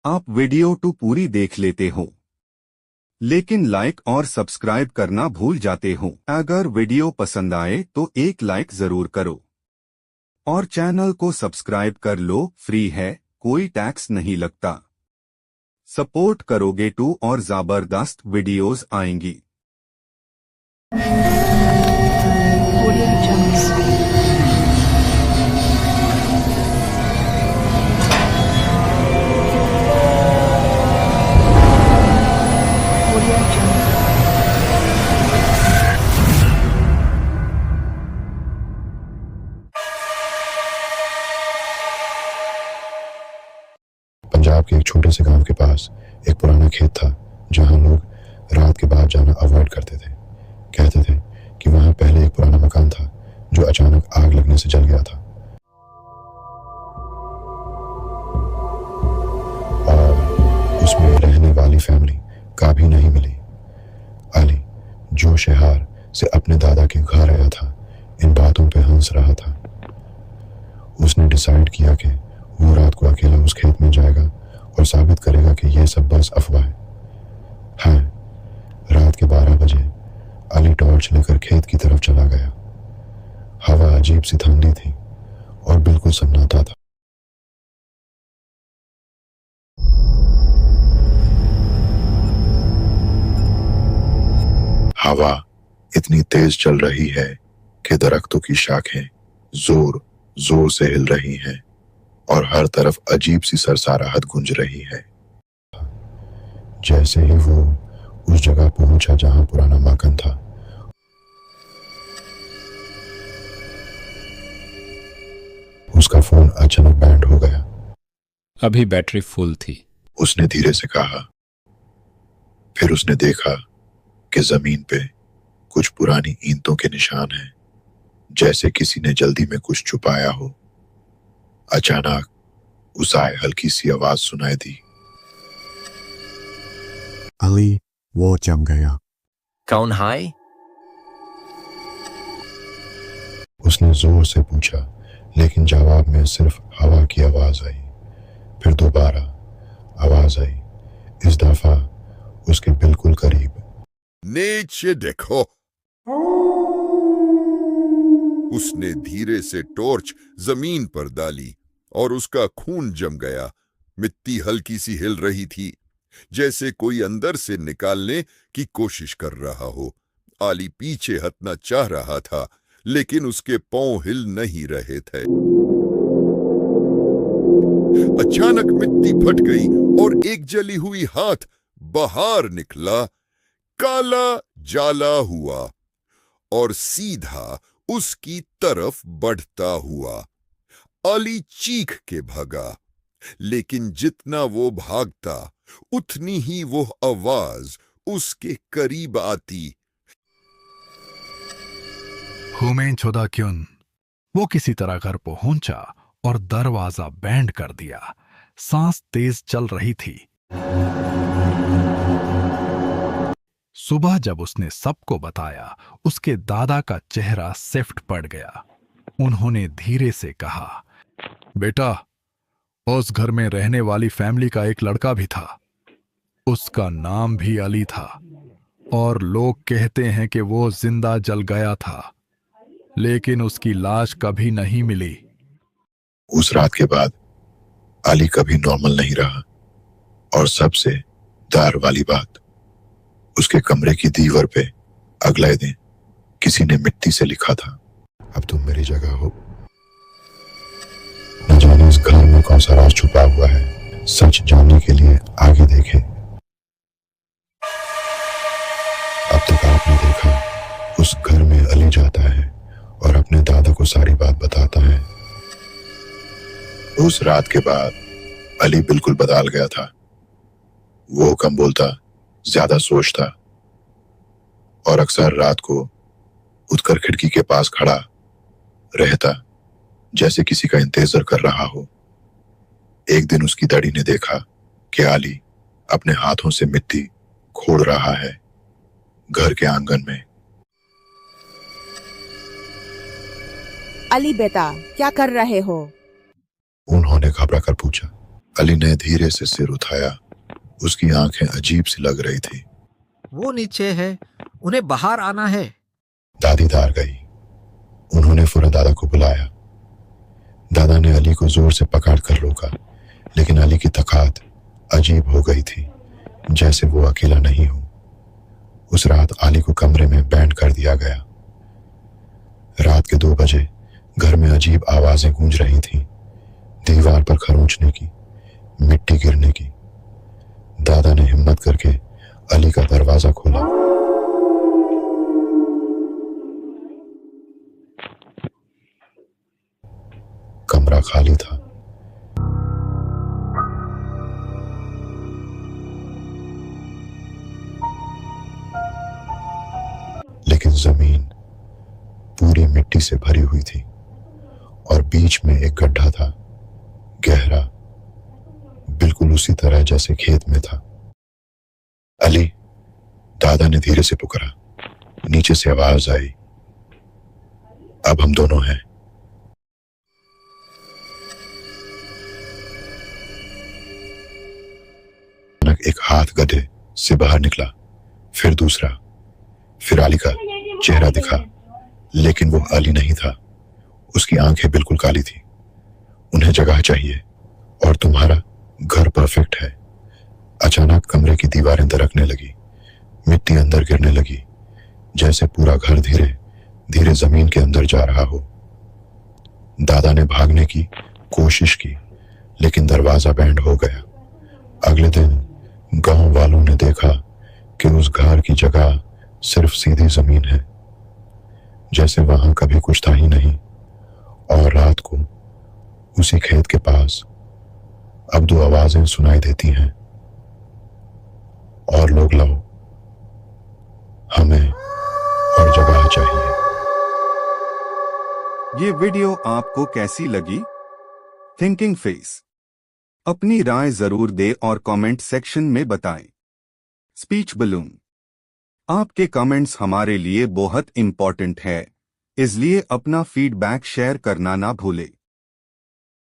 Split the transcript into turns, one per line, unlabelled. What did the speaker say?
आप video to पूरी देख लेते हो लेकिन लाइक और सब्सक्राइब करना भूल जाते हो। अगर वीडियो पसंद आए तो एक लाइक जरूर करो और चैनल को सब्सक्राइब कर लो, फ्री है, कोई टैक्स नहीं लगता। सपोर्ट करोगे तो और जबरदस्त वीडियोस आएंगी।
पंजाब के एक छोटे से गांव के पास एक पुराना खेत था जहां लोग रात के बाद जाना अवॉइड करते थे। कहते थे कि वहां पहले एक पुराना मकान था जो अचानक आग लगने से जल गया था और उसमें रहने वाली फैमिली कभी नहीं मिली। अली जो शहर से अपने दादा के घर आया था, इन बातों पे हंस रहा था। उसने डिसाइड किया कि वो रात को अकेला उस खेत में जाएगा और साबित करेगा कि ये सब बस अफवाह है। रात के 12 बजे अली टॉर्च लेकर खेत की तरफ चला गया। हवा अजीब सी ठंडी थी और बिल्कुल सन्नाटा था। हवा इतनी तेज चल रही है कि दरख्तों की शाखें जोर जोर से हिल रही हैं और हर तरफ अजीब सी सरसराहट गूंज रही है। जैसे ही वो उस जगह पहुंचा जहां पुराना मकान था, उसका फोन अचानक बैंड हो गया।
अभी बैटरी फुल थी,
उसने धीरे से कहा। फिर उसने देखा कि जमीन पे कुछ पुरानी ईंटों के निशान हैं, जैसे किसी ने जल्दी में कुछ छुपाया हो। अचानक उसे हल्की सी आवाज सुनाई दी।
अली वो जम गया।
कौन है?
उसने जोर से पूछा, लेकिन जवाब में सिर्फ हवा की आवाज आई। फिर दोबारा आवाज आई, इस दफा उसके बिल्कुल करीब।
नीचे देखो। उसने धीरे से टॉर्च जमीन पर डाली और उसका खून जम गया। मिट्टी हल्की सी हिल रही थी, जैसे कोई अंदर से निकालने की कोशिश कर रहा हो। आली पीछे हटना चाह रहा था, लेकिन उसके पांव हिल नहीं रहे थे। अचानक मिट्टी फट गई और एक जली हुई हाथ बाहर निकला, काला जाला हुआ और सीधा उसकी तरफ बढ़ता हुआ। अली चीख के भागा, लेकिन जितना वो भागता उतनी ही वो आवाज उसके करीब आती।
हुमैन छोदा क्युन। वो किसी तरह घर पहुंचा और दरवाजा बैंड कर दिया। सांस तेज चल रही थी। सुबह जब उसने सबको बताया, उसके दादा का चेहरा सिफ्ट पड़ गया। उन्होंने धीरे से कहा, बेटा, उस घर में रहने वाली फैमिली का एक लड़का भी था। उसका नाम भी अली था और लोग कहते हैं कि वो जिंदा जल गया था, लेकिन उसकी लाश कभी नहीं मिली।
उस रात के बाद अली कभी नॉर्मल नहीं रहा। और सबसे डर वाली बात, उसके कमरे की दीवार पे अगले दिन किसी ने मिट्टी से लिखा था, अब तुम मेरी जगह हो। न जाने इस घर में कौन सा राज छुपा हुआ है। सच जानने के लिए आगे देखें। अब तक आपने देखा, उस घर में अली जाता है और अपने दादा को सारी बात बताता है। उस रात के बाद अली बिल्कुल बदल गया था। वो कम बोलता, ज्यादा सोचता और अक्सर रात को उठकर खिड़की के पास खड़ा रहता, जैसे किसी का इंतजार कर रहा हो। एक दिन उसकी दादी ने देखा कि अली अपने हाथों से मिट्टी खोद रहा है घर के आंगन में।
अली बेटा, क्या कर रहे हो?
उन्होंने घबरा कर पूछा। अली ने धीरे से सिर उठाया। उसकी आंखें अजीब सी लग रही थी।
वो नीचे है, उन्हें बाहर आना है।
दादी दार गई। उन्होंने फौरन दादा को बुलाया। दादा ने अली को जोर से पकड़ कर रोका, लेकिन अली की ताकत अजीब हो गई थी, जैसे वो अकेला नहीं हो। उस रात अली को कमरे में बैंड कर दिया गया। रात के 2 बजे घर में अजीब आवाजें गूंज रही थीं, दीवार पर खरोंचने की, मिट्टी गिरने की। दादा ने हिम्मत करके अली का दरवाजा खोला। कमरा खाली था। लेकिन जमीन पूरी मिट्टी से भरी हुई थी और बीच में एक गड्ढा था, गहरा, बिल्कुल उसी तरह जैसे खेत में था। अली, दादा ने धीरे से पुकारा। नीचे से आवाज आई, अब हम दोनों हैं। एक हाथ गड्ढे से बाहर निकला, फिर दूसरा, फिर अली का चेहरा दिखा, लेकिन वो अली नहीं था। उसकी आंखें बिल्कुल काली थी। उन्हें जगह चाहिए और तुम्हारा घर परफेक्ट है। अचानक कमरे की दीवारें दरकने लगी, मिट्टी अंदर गिरने लगी, जैसे पूरा घर धीरे धीरे जमीन के अंदर जा रहा हो। दादा ने भागने की कोशिश की, लेकिन दरवाजा बैंड हो गया। अगले दिन गांव वालों ने देखा कि उस घर की जगह सिर्फ सीधी जमीन है, जैसे वहां कभी कुछ था ही नहीं। और रात को उसी खेत के पास अब 2 आवाजें सुनाई देती हैं, और लोग लाओ, हमें और जगह चाहिए।
ये वीडियो आपको कैसी लगी? थिंकिंग फेस अपनी राय जरूर दे और कमेंट सेक्शन में बताएं। स्पीच बलून, आपके कमेंट्स हमारे लिए बहुत इंपॉर्टेंट है, इसलिए अपना फीडबैक शेयर करना ना भूलें।